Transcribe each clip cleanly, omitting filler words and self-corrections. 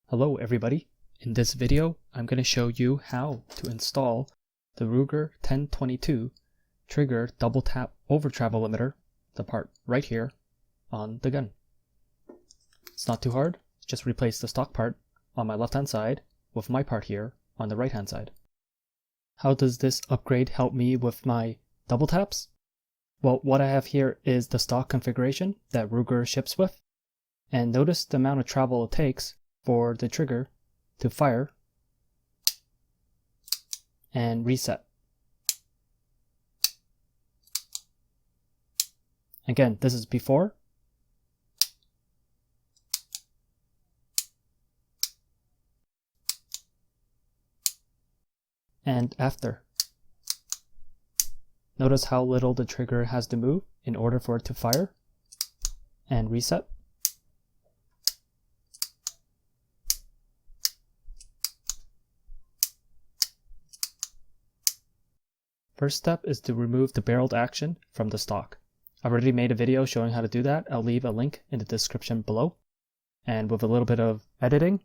Hello everybody. In this video, I'm going to show you how to install the Ruger 1022 trigger double tap over travel limiter, the part right here, on the gun. It's not too hard, just replace the stock part on my left hand side with my part here on the right hand side. How does this upgrade help me with my double taps? Well, what I have here is the stock configuration that Ruger ships with, and notice the amount of travel it takes for the trigger to fire and reset. Again, this is before and after. Notice how little the trigger has to move in order for it to fire and reset. First step is to remove the barreled action from the stock. I've already made a video showing how to do that. I'll leave a link in the description below. And with a little bit of editing,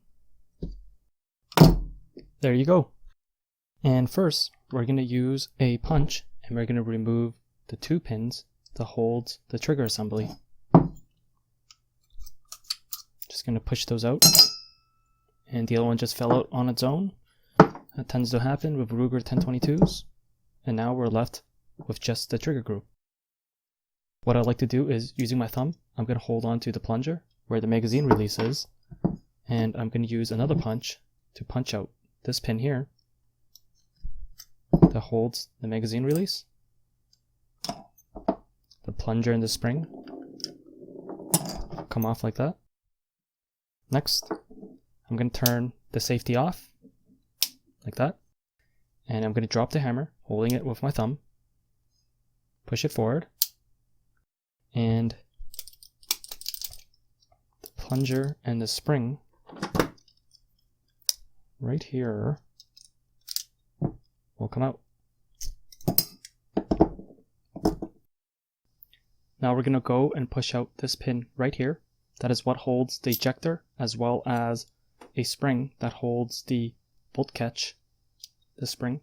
there you go. And first, we're going to use a punch and we're going to remove the 2 pins that hold the trigger assembly. Just going to push those out. And the other one just fell out on its own. That tends to happen with Ruger 1022s. And now we're left with just the trigger group. What I like to do is, using my thumb, I'm going to hold on to the plunger where the magazine release is, and I'm going to use another punch to punch out this pin here that holds the magazine release, the plunger and the spring come off like that. Next, I'm going to turn the safety off like that, and I'm going to drop the hammer, holding it with my thumb, push it forward, and the plunger and the spring right here will come out. Now we're going to go and push out this pin right here. That is what holds the ejector, as well as a spring that holds the bolt catch, the spring.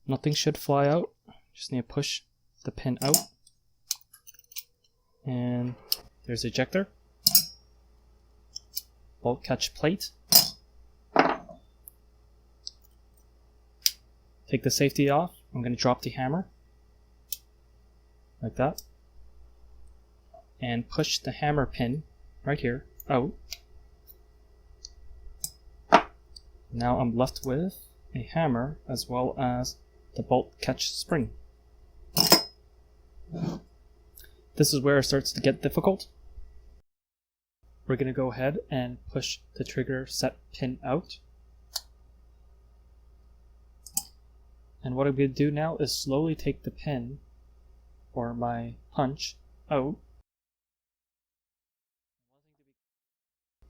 Nothing should fly out, just need to push the pin out. And there's the ejector, bolt catch plate. Take the safety off. I'm going to drop the hammer like that and push the hammer pin right here out. Now I'm left with a hammer as well as the bolt catch spring. This is where it starts to get difficult. We're going to go ahead and push the trigger set pin out. And what I'm going to do now is slowly take the pin or my punch out.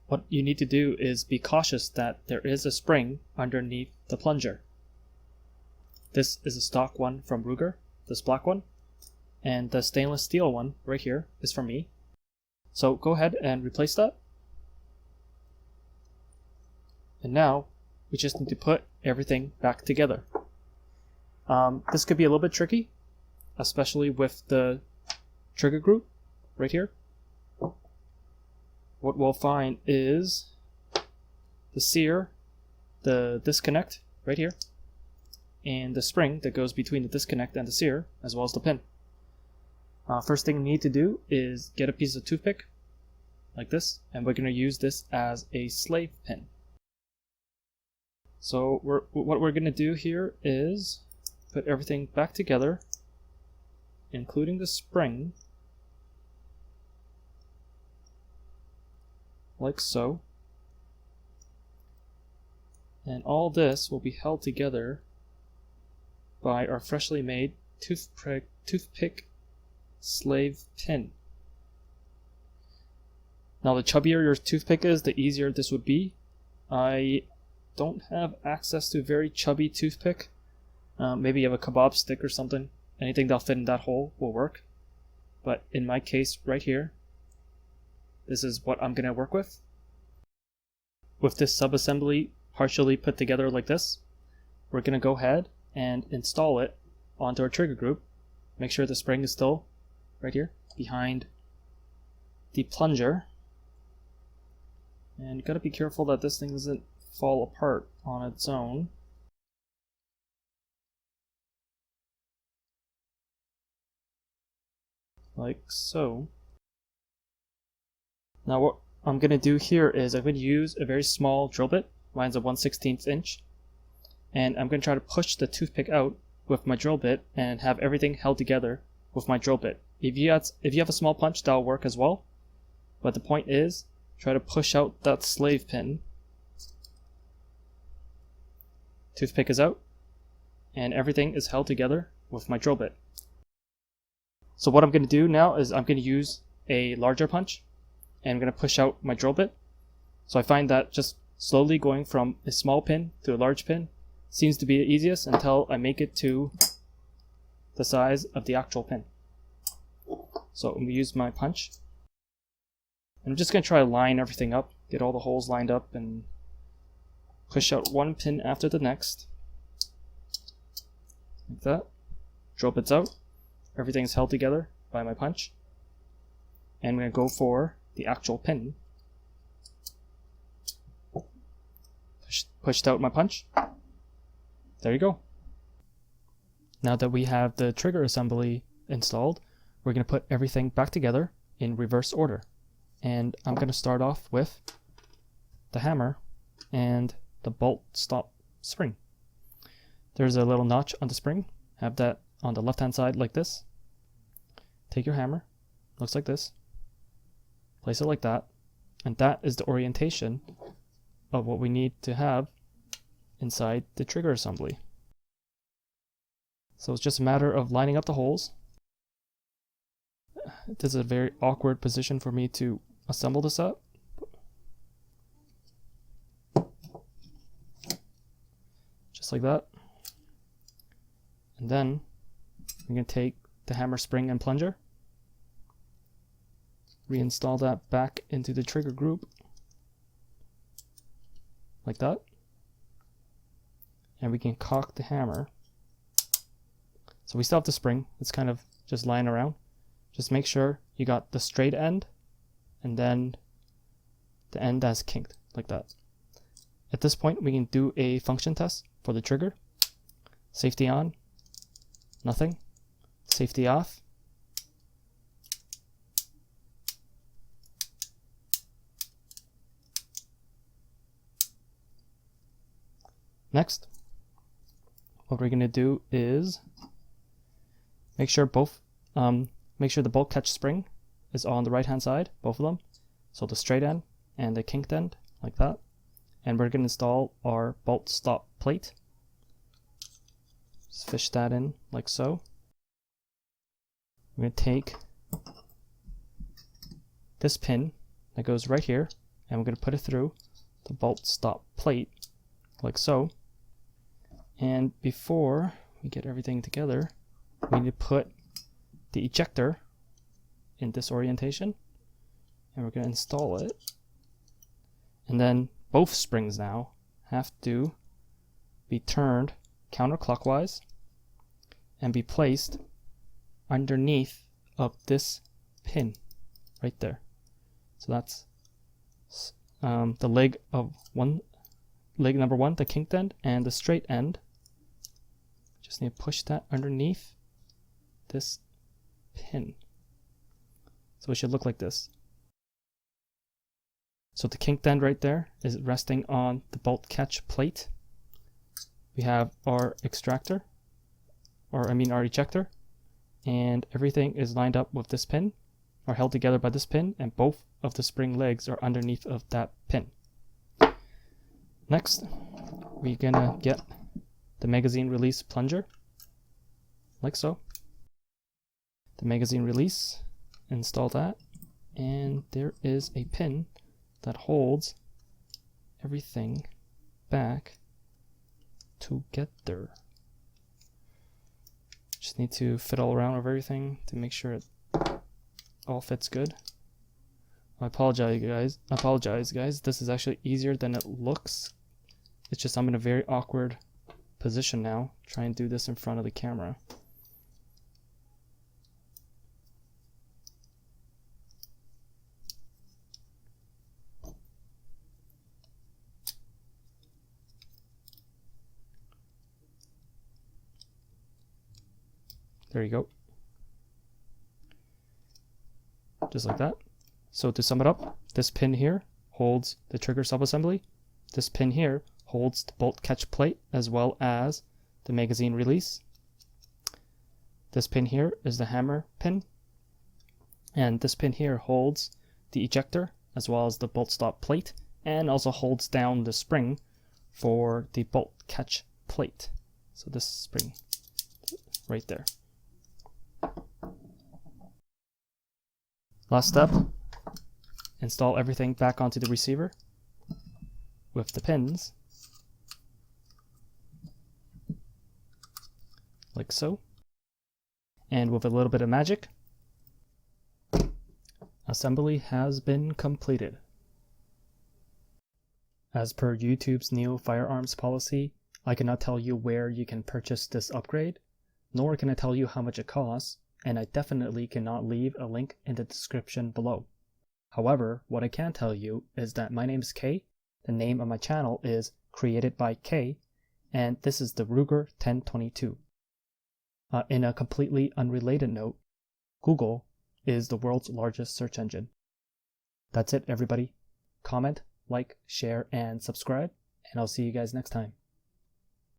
What you need to do is be cautious that there is a spring underneath the plunger. This is a stock one from Ruger, this black one, and the stainless steel one right here is from me. So go ahead and replace that. And now we just need to put everything back together. This could be a little bit tricky, especially with the trigger group right here. What we'll find is the sear, the disconnect right here, and the spring that goes between the disconnect and the sear, as well as the pin. First thing we need to do is get a piece of toothpick like this, and we're going to use this as a slave pin. So what we're going to do here is put everything back together, including the spring, like so. And all this will be held together by our freshly made toothpick slave pin. Now the chubbier your toothpick is, the easier this would be. I don't have access to a very chubby toothpick. Maybe you have a kebab stick or something. Anything that'll fit in that hole will work. But in my case right here, this is what I'm going to work with. with this subassembly partially put together like this, we're going to go ahead and install it onto our trigger group. Make sure the spring is still right here behind the plunger. And you got to be careful that this thing doesn't fall apart on its own. Like so. Now what I'm going to do here is I'm going to use a very small drill bit. Mine's a 1/16 inch. And I'm going to try to push the toothpick out with my drill bit and have everything held together with my drill bit. If you have a small punch, that'll work as well. But the point is, try to push out that slave pin. Toothpick is out, and everything is held together with my drill bit. So what I'm going to do now is I'm going to use a larger punch, and I'm going to push out my drill bit. So I find that just slowly going from a small pin to a large pin seems to be the easiest until I make it to the size of the actual pin. So I'm going to use my punch. I'm just going to try to line everything up, get all the holes lined up, and push out one pin after the next. Like that. Drill bit's out. Everything's held together by my punch. And I'm going to go for the actual pin. Pushed out my punch. There you go. Now that we have the trigger assembly installed, we're going to put everything back together in reverse order. And I'm going to start off with the hammer and the bolt stop spring. There's a little notch on the spring. Have that on the left hand side like this. Take your hammer, looks like this. Place it like that. And that is the orientation of what we need to have inside the trigger assembly. So it's just a matter of lining up the holes. This is a very awkward position for me to assemble this up. Just like that. And then I'm going to take the hammer, spring, and plunger. Reinstall that back into the trigger group. Like that. And we can cock the hammer. So we still have the spring. It's kind of just lying around. Just make sure you got the straight end and then the end that's kinked, like that. At this point, we can do a function test for the trigger. Safety on, nothing. Safety off. Next, what we're going to do is make sure the bolt catch spring is on the right hand side, both of them. So the straight end and the kinked end, like that. And we're going to install our bolt stop plate. Just fish that in like so. We're going to take this pin that goes right here, and we're going to put it through the bolt stop plate like so. And before we get everything together, we need to put the ejector in this orientation, and we're going to install it. And then both springs now have to be turned counterclockwise and be placed underneath of this pin right there. So that's the leg number one, the kinked end, and the straight end. Just need to push that underneath this pin. So it should look like this. So the kinked end right there is resting on the bolt catch plate. We have our extractor, our ejector, and everything is lined up with this pin, or held together by this pin, and both of the spring legs are underneath of that pin. Next, we're gonna get the magazine release plunger, like so. The magazine release, install that, and there is a pin that holds everything back together. Just need to fiddle around with everything to make sure it all fits good. I apologize guys. This is actually easier than it looks. It's just I'm in a very awkward position now. Try and do this in front of the camera. There you go. Just like that. So to sum it up, this pin here holds the trigger subassembly. This pin here holds the bolt catch plate as well as the magazine release. This pin here is the hammer pin. And this pin here holds the ejector as well as the bolt stop plate, and also holds down the spring for the bolt catch plate. So this spring right there. Last step, install everything back onto the receiver with the pins, like so. And with a little bit of magic, assembly has been completed. As per YouTube's new firearms policy, I cannot tell you where you can purchase this upgrade, nor can I tell you how much it costs, and I definitely cannot leave a link in the description below. However, what I can tell you is that my name is Kay, the name of my channel is Created by Kay, and this is the Ruger 1022. In a completely unrelated note, Google is the world's largest search engine. That's it, everybody. Comment, like, share, and subscribe, and I'll see you guys next time.